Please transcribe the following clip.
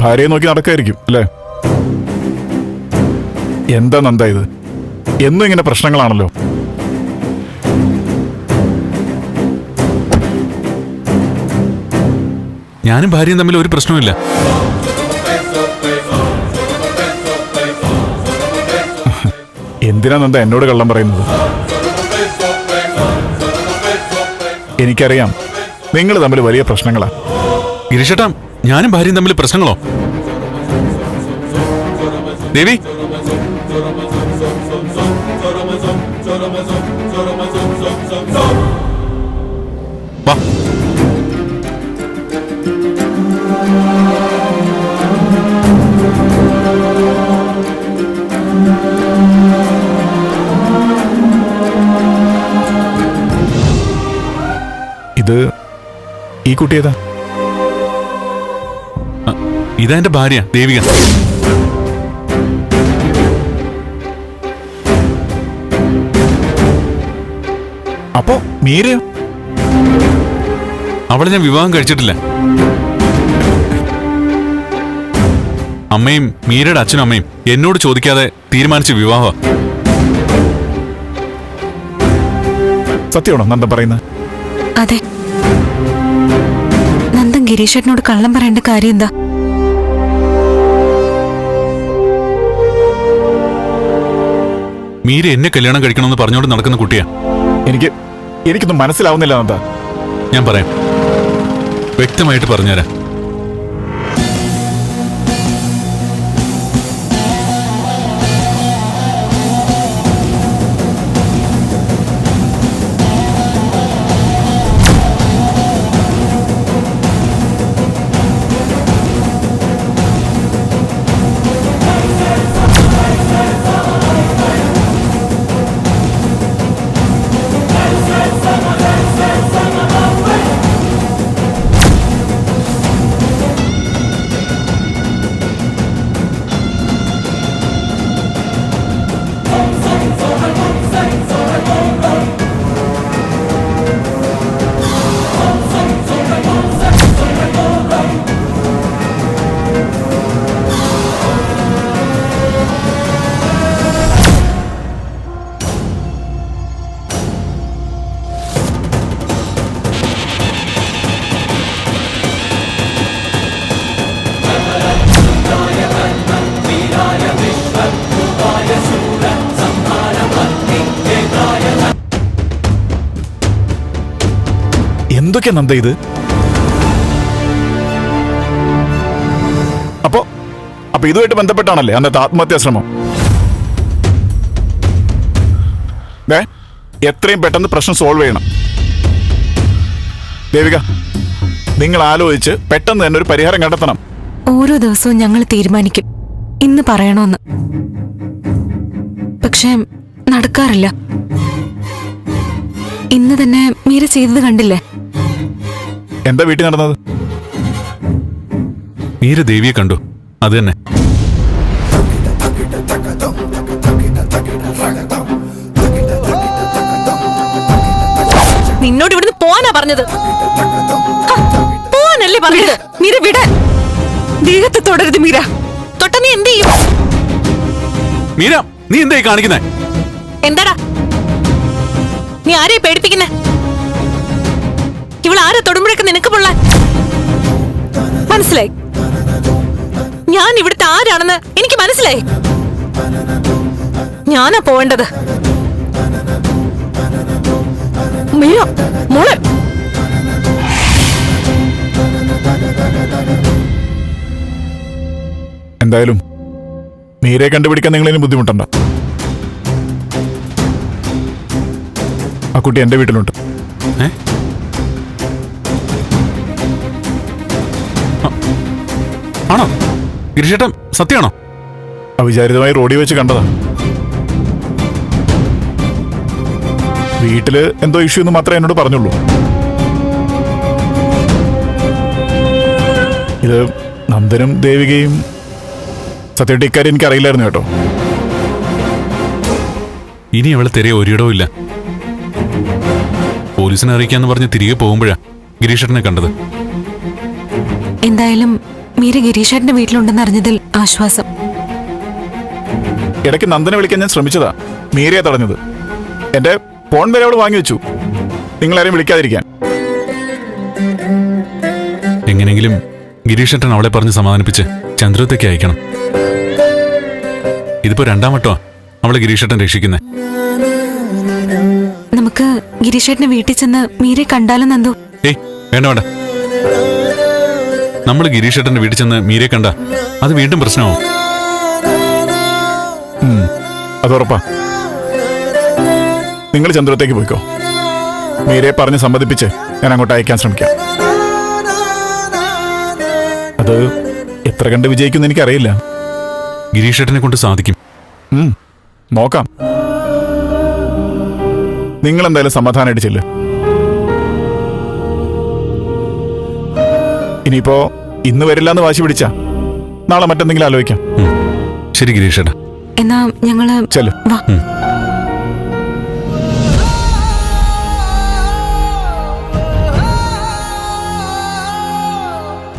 ഭാര്യയെ നോക്കി നടക്കായിരിക്കും അല്ലേ? എന്താ നന്ദ ഇത്? എന്നും ഇങ്ങനെ പ്രശ്നങ്ങളാണല്ലോ. ഞാനും ഭാര്യയും തമ്മിൽ ഒരു പ്രശ്നവുമില്ല. എന്തിനാ നന്ദ എന്നോട് കള്ളം പറയുന്നത്? എനിക്കറിയാം നിങ്ങൾ തമ്മിൽ വലിയ പ്രശ്നങ്ങളാ. ഗിരീഷേട്ടാ, ഞാനും ഭാര്യയും തമ്മിൽ പ്രശ്നങ്ങളോ? ദേവി, വാ. ഇത് ഈ കുട്ടി ഏതാ? ഇതാ എന്റെ ഭാര്യ ദേവിക. അപ്പോ മീരയോ? അവളെ ഞാൻ വിവാഹം കഴിച്ചിട്ടില്ല. അമ്മയും മീരയുടെ അച്ഛനും അമ്മയും എന്നോട് ചോദിക്കാതെ തീരുമാനിച്ച വിവാഹ. സത്യമാണോ നന്ദൻ പറയുന്നത്? അതെ. നന്ദൻ ഗിരീഷേട്ടനോട് കള്ളം പറയേണ്ട കാര്യം എന്താ? മീര എന്നെ കല്യാണം കഴിക്കണമെന്ന് പറഞ്ഞോണ്ട് നടക്കുന്ന കുട്ടിയാ. എനിക്കൊന്നും മനസ്സിലാവുന്നില്ല നന്ദ. ഞാൻ പറയാം, വ്യക്തമായിട്ട് പറഞ്ഞുതരാം. എന്തൊക്കെയാ നന്ദ ഇത്? അപ്പൊ ഇതുമായിട്ട് ബന്ധപ്പെട്ടാണല്ലേ അന്നത്തെ ആത്മഹത്യാ ശ്രമം? എത്രയും പെട്ടെന്ന് പ്രശ്നം സോൾവ് ചെയ്യണം ദേവിക. നിങ്ങൾ ആലോചിച്ച് പെട്ടെന്ന് തന്നെ ഒരു പരിഹാരം കണ്ടെത്തണം. ഓരോ ദിവസവും ഞങ്ങൾ തീരുമാനിക്കും ഇന്ന് പറയണോന്ന്. പക്ഷെ നടക്കാറില്ല. ഇന്ന് തന്നെ മീര ചെയ്തത് കണ്ടില്ലേ? എന്താ വീട്ടിൽ നടന്നത്? മീര ദേവിയെ കണ്ടു, അത് തന്നെ. നിന്നോട് ഇവിടുന്ന് പോവാനാ പറഞ്ഞത്. പോവാനല്ലേ പറഞ്ഞത്? മീര വിടാൻ. ദേഹത്തെ തൊടരുത് മീര. തൊട്ട നീ എന്ത് ചെയ്യും? മീര, നീ എന്തായി കാണിക്കുന്നേ? എന്താടാ നീ ആരെയെ പേടിപ്പിക്കുന്നേ? ഇവളാരെ തൊടുമ്പോഴൊക്കെ നിനക്ക് പൊള്ളാൻ മനസ്സിലായി? ഞാൻ ഇവിടുത്തെ ആരാണെന്ന് എനിക്ക് മനസ്സിലായി. ഞാനാ പോവേണ്ടത്. മീര മോളെ, എന്തായാലും മീരയെ കണ്ടുപിടിക്കാൻ നിങ്ങൾ ഇനി ബുദ്ധിമുട്ടണ്ട. ആ കുട്ടി എന്റെ വീട്ടിലുണ്ട്. ആണോ ഗിരീഷേട്ടൻ? സത്യമാണോ? അവിചാരിതമായി റോഡിൽ വെച്ച് കണ്ടതാ. വീട്ടില് എന്തോ ഇഷ്യൂ എന്ന് മാത്രമേ എന്നോട് പറഞ്ഞുള്ളൂ. ഇത് നന്ദനും ദേവികയും സത്യമായിട്ട് ഇക്കാര്യം എനിക്ക് അറിയില്ലായിരുന്നു കേട്ടോ. ഇനി അവളെ തിരയെ ഒരിടവും ഇല്ല. പോലീസിനെ അറിയിക്കാന്ന് പറഞ്ഞ് തിരികെ പോകുമ്പോഴാ ഗിരീഷേട്ടനെ കണ്ടത്. എന്തായാലും മീര ഗിരീഷേട്ടന്റെ വീട്ടിലുണ്ടെന്ന് അറിഞ്ഞതിൽ ആശ്വാസം. ഇടയ്ക്ക് നന്ദനെ വിളിക്കാൻ ഞാൻ ശ്രമിച്ചതാ, മീരയെ തടഞ്ഞത്. എന്റെ ഫോൺ വരെ അവൾ വാങ്ങി വെച്ചു, നിങ്ങളാരെയും വിളിക്കാതിരിക്കാൻ. എങ്ങനെങ്കിലും ഗിരീഷേട്ടൻ അവളെ പറഞ്ഞ് സമാധാനിപ്പിച്ച് ചന്ദ്രത്തേക്ക് അയക്കണം. ഇതിപ്പോ 2ാം വട്ടമാ അവളെ ഗിരീഷേട്ടൻ രക്ഷിക്കുന്നേ. നമുക്ക് ഗിരീഷേട്ടന്റെ വീട്ടിൽ ചെന്ന് മീരെ കണ്ടാലും നന്ദു? ഏയ് വേണ്ട വേണ്ട. നമ്മൾ ഗിരീഷേട്ടന്റെ വീട്ടിൽ ചെന്ന് മീരെ കണ്ട അത് വീണ്ടും പ്രശ്നമാവും. അതുറപ്പാ. നിങ്ങൾ ചന്ദ്രത്തേക്ക് പോയിക്കോ, മീരയെ പറഞ്ഞ് സമ്മതിപ്പിച്ച് ഞാൻ അങ്ങോട്ട് അയക്കാൻ ശ്രമിക്കാം. അത് എത്ര കണ്ട് വിജയിക്കുമെന്ന് എനിക്കറിയില്ല. ഗിരീഷേട്ടനെ കൊണ്ട് സാധിക്കും. നോക്കാം. നിങ്ങൾ എന്തായാലും സമാധാനമായിട്ട് ചെല്ല്. ഇനിയിപ്പോ ഇന്ന് വരില്ല എന്ന് വാശി പിടിച്ചാ നാളെ മറ്റെന്തെങ്കിലും ആലോചിക്കാം. ശരി ഗിരീഷേട്ടാ. എന്നാ ഞങ്ങള് ചെല്ല്. വാ.